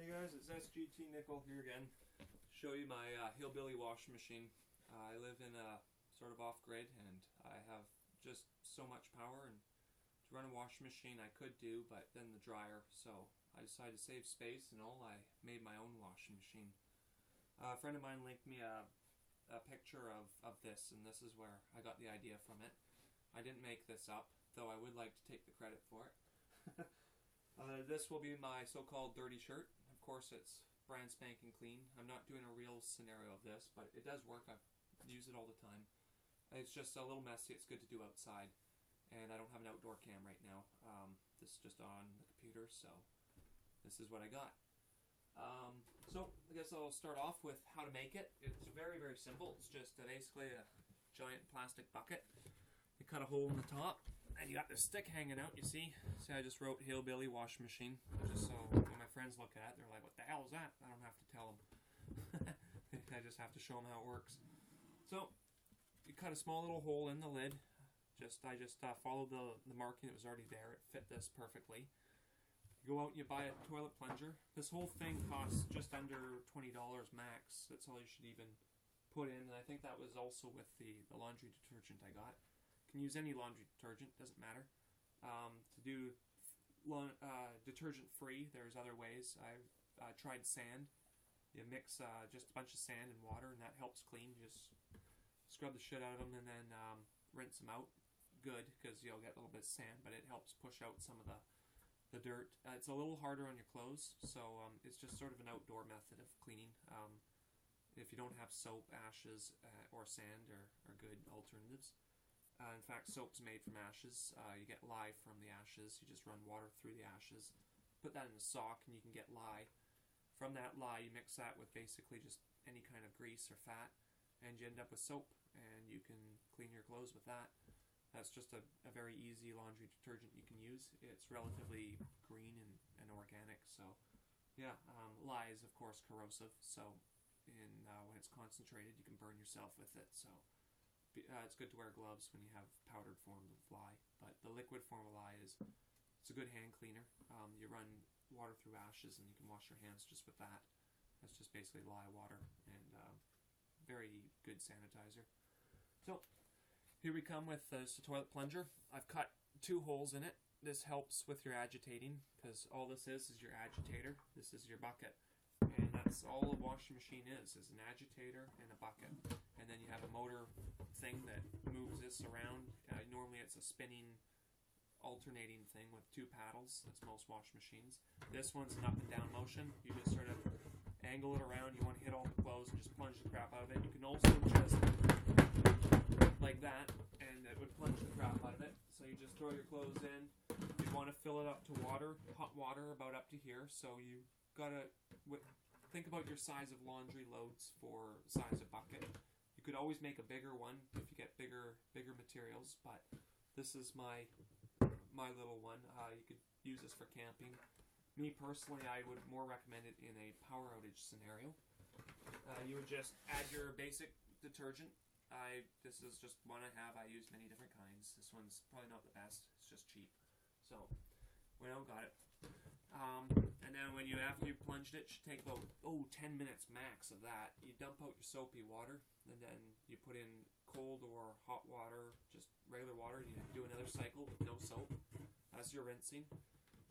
Hey guys, it's SGT Nickel here again. Show you my hillbilly washing machine. I live in a sort of off-grid and I have just so much power, and to run a washing machine I could do, but then the dryer, so I decided to save space and all. I made my own washing machine. A friend of mine linked me a picture of this, and this is where I got the idea from it. I didn't make this up, though I would like to take the credit for it. This will be my so-called dirty shirt. Of course, it's brand spanking clean. I'm not doing a real scenario of this, but it does work. I use it all the time. It's just a little messy. It's good to do outside, and I don't have an outdoor cam right now. This is just on the computer, so this is what I got. So I guess I'll start off with how to make it. It's very, very simple. It's just basically a giant plastic bucket. You cut a hole in the top, and you got this stick hanging out, you see? See, I just wrote hillbilly washing machine, just so when my friends look at it, they're like, what the hell is that? I don't have to tell them. I just have to show them how it works. So, you cut a small little hole in the lid. I just followed the marking that was already there. It fit this perfectly. You go out and you buy a toilet plunger. This whole thing costs just under $20 max. That's all you should even put in, and I think that was also with the laundry detergent I got. You can use any laundry detergent, doesn't matter. To do detergent free, there's other ways. I've tried sand. You mix just a bunch of sand and water, and that helps clean. You just scrub the shit out of them and then rinse them out good, because you'll get a little bit of sand, but it helps push out some of the dirt. It's a little harder on your clothes, so it's just sort of an outdoor method of cleaning. If you don't have soap, ashes, or sand are good alternatives. In fact, soap's made from ashes. You get lye from the ashes. You just run water through the ashes. Put that in a sock and you can get lye. From that lye, you mix that with basically just any kind of grease or fat, and you end up with soap, and you can clean your clothes with that. That's just a very easy laundry detergent you can use. It's relatively green and organic, so yeah. Lye is, of course, corrosive, so when it's concentrated, you can burn yourself with it, so it's good to wear gloves when you have powdered form of lye, but the liquid form of lye it's a good hand cleaner. You run water through ashes and you can wash your hands just with that. That's just basically lye water, and very good sanitizer. So here we come with this toilet plunger. I've cut 2 holes in it. This helps with your agitating, because all this is your agitator. This is your bucket. And that's all a washing machine is an agitator and a bucket. And then you have a motor thing that moves this around. Normally it's a spinning, alternating thing with 2 paddles. That's most washing machines. This one's an up and down motion. You just sort of angle it around. You want to hit all the clothes and just plunge the crap out of it. You can also just like that, and it would plunge the crap out of it. So you just throw your clothes in. You want to fill it up to water, hot water, about up to here. So you gotta think about your size of laundry loads for size of bucket. You could always make a bigger one if you get bigger materials, but this is my little one. You could use this for camping. Me personally, I would more recommend it in a power outage scenario. You would just add your basic detergent. This is just one I have. I use many different kinds. This one's probably not the best. It's just cheap. So, we don't got it. And then after you plunged it should take about 10 minutes max of that. You dump out your soapy water, and then you put in cold or hot water, just regular water. You do another cycle with no soap. That's your rinsing.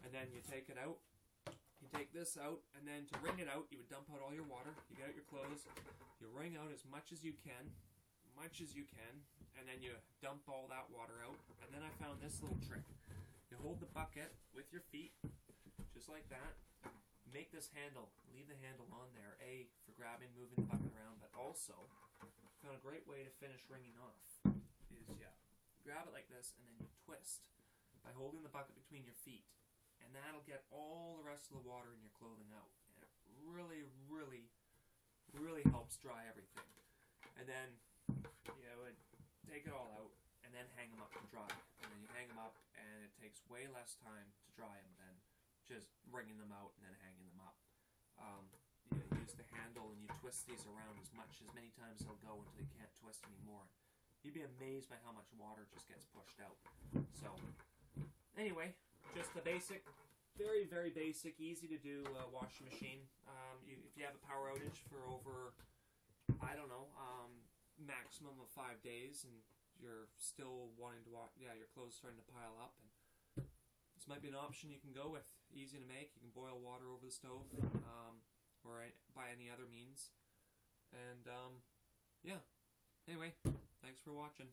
And then you take it out. You take this out, and then to wring it out, you would dump out all your water. You get out your clothes. You wring out as much as you can, and then you dump all that water out. And then I found this little trick. You hold the bucket with your feet, just like that. Make this handle. Leave the handle on there. A, for grabbing, moving the bucket around, but also, I found a great way to finish wringing off is, grab it like this, and then you twist by holding the bucket between your feet. And that'll get all the rest of the water in your clothing out. And it really, really, really helps dry everything. And then you would take it all out and then hang them up to dry. And then you hang them up, and it takes way less time to dry them than just wringing them out and then hanging them up. You use the handle and you twist these around as many times as they'll go until you can't twist anymore. You'd be amazed by how much water just gets pushed out. So, anyway, just the basic very, very basic, easy to do washing machine. If you have a power outage for over, I don't know, maximum of 5 days, and you're still wanting to wash, your clothes starting to pile up, and this might be an option you can go with. Easy to make. You can boil water over the stove, or by any other means. And yeah. Anyway, thanks for watching.